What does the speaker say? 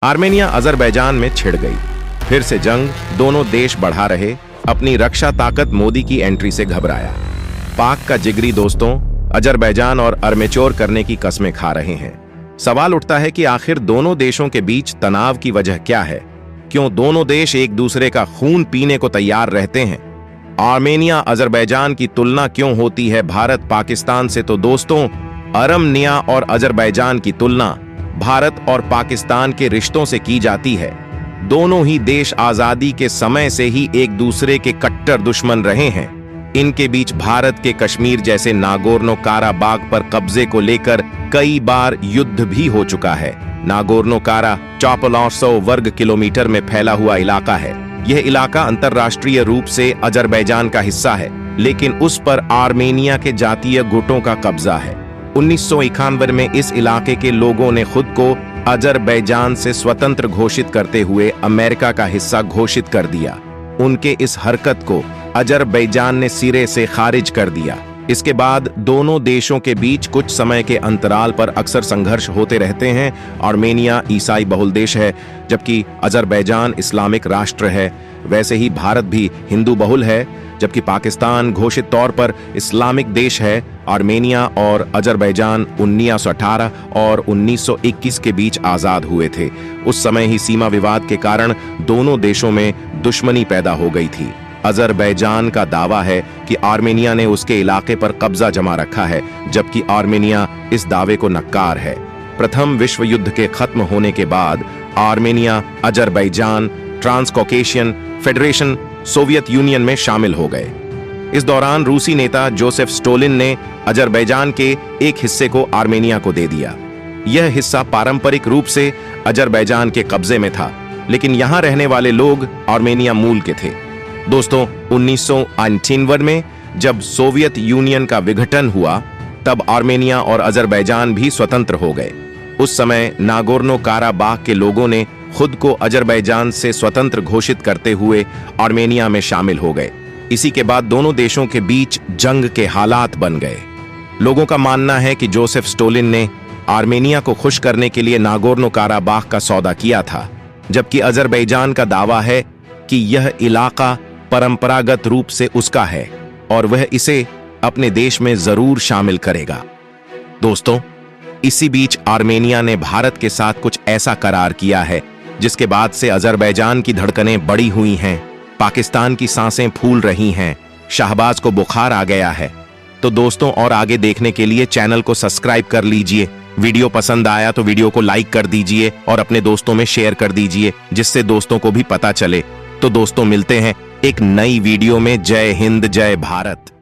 Armenia Azerbaijan में छिड़ गई। फिर से जंग, दोनों देश बढ़ा रहे अपनी रक्षा ताकत। मोदी की एंट्री से घबराया पाक का जिगरी दोस्तों अजरबैजान और अर्मेचोर करने की कस्में खा रहे हैं। सवाल उठता है कि आखिर दोनों देशों के बीच तनाव की वजह क्या है? क्यों दोनों देश एक दूसरे का खून पीने को तैयार रहते हैं? आर्मेनिया अजरबैजान की तुलना क्यों होती है भारत पाकिस्तान से? तो दोस्तों, आर्मेनिया और अजरबैजान की तुलना भारत और पाकिस्तान के रिश्तों से की जाती है। दोनों ही देश आजादी के समय से ही एक दूसरे के कट्टर दुश्मन रहे हैं। इनके बीच भारत के कश्मीर जैसे नागोर्नो काराबाग पर कब्जे को लेकर कई बार युद्ध भी हो चुका है। नागोर्नो कारा 400 वर्ग किलोमीटर में फैला हुआ इलाका है। यह इलाका अंतर्राष्ट्रीय रूप से अजरबैजान का हिस्सा है, लेकिन उस पर आर्मेनिया के जातीय गुटों का कब्जा है। 1991 में इस इलाके के लोगों ने खुद को अजरबैजान से स्वतंत्र घोषित करते हुए अमेरिका का हिस्सा घोषित कर दिया। उनके इस हरकत को अजरबैजान ने सिरे से खारिज कर दिया। इसके बाद दोनों देशों के बीच कुछ समय के अंतराल पर अक्सर संघर्ष होते रहते हैं। आर्मेनिया ईसाई बहुल देश है, जबकि अजरबैजान इस्लामिक राष्ट्र है। वैसे ही भारत भी हिंदू बहुल है, जबकि पाकिस्तान घोषित तौर पर इस्लामिक देश है। आर्मेनिया और अजरबैजान 1918 और 1921 के बीच आजाद हुए थे। उस समय ही सीमा विवाद के कारण दोनों देशों में दुश्मनी पैदा हो गई थी। अजरबैजान का दावा है कि आर्मेनिया ने उसके इलाके पर कब्जा जमा रखा है, जबकि आर्मेनिया इस दावे को नकार है। प्रथम विश्व युद्ध के खत्म होने के बाद Armenia Azerbaijan Transcaucasian Federation Soviet Union में शामिल हो गए। इस दौरान रूसी नेता जोसेफ स्टोलिन ने अजरबैजान के एक हिस्से को आर्मेनिया को दे दिया। यह हिस्सा पारंपरिक रूप से अजरबैजान के कब्जे में था, लेकिन यहां रहने वाले लोग आर्मेनिया मूल के थे। दोस्तों, 1991 में जब सोवियत यूनियन का विघटन हुआ, तब आर्मेनिया और अजरबैजान भी स्वतंत्र हो गए। उस समय नागोर्नो काराबाग के लोगों ने खुद को अजरबैजान से स्वतंत्र घोषित करते हुए आर्मेनिया में शामिल हो गए। इसी के बाद दोनों देशों के बीच जंग के हालात बन गए। लोगों का मानना है कि जोसेफ स्टोलिन ने आर्मेनिया को खुश करने के लिए नागोर्नो काराबाग का सौदा किया था, जबकि अजरबैजान का दावा है कि यह इलाका परंपरागत रूप से उसका है और वह इसे अपने देश में जरूर शामिल करेगा। दोस्तों, इसी बीच आर्मेनिया ने भारत के साथ कुछ ऐसा करार किया है जिसके बाद से अजरबैजान की धड़कनें बढ़ी हुई हैं, पाकिस्तान की सांसें फूल रही हैं, शाहबाज को बुखार आ गया है। तो दोस्तों, और आगे देखने के लिए चैनल को सब्सक्राइब कर लीजिए। वीडियो पसंद आया तो वीडियो को लाइक कर दीजिए और अपने दोस्तों में शेयर कर दीजिए, जिससे दोस्तों को भी पता चले। तो दोस्तों, मिलते हैं एक नई वीडियो में। जय हिंद, जय भारत।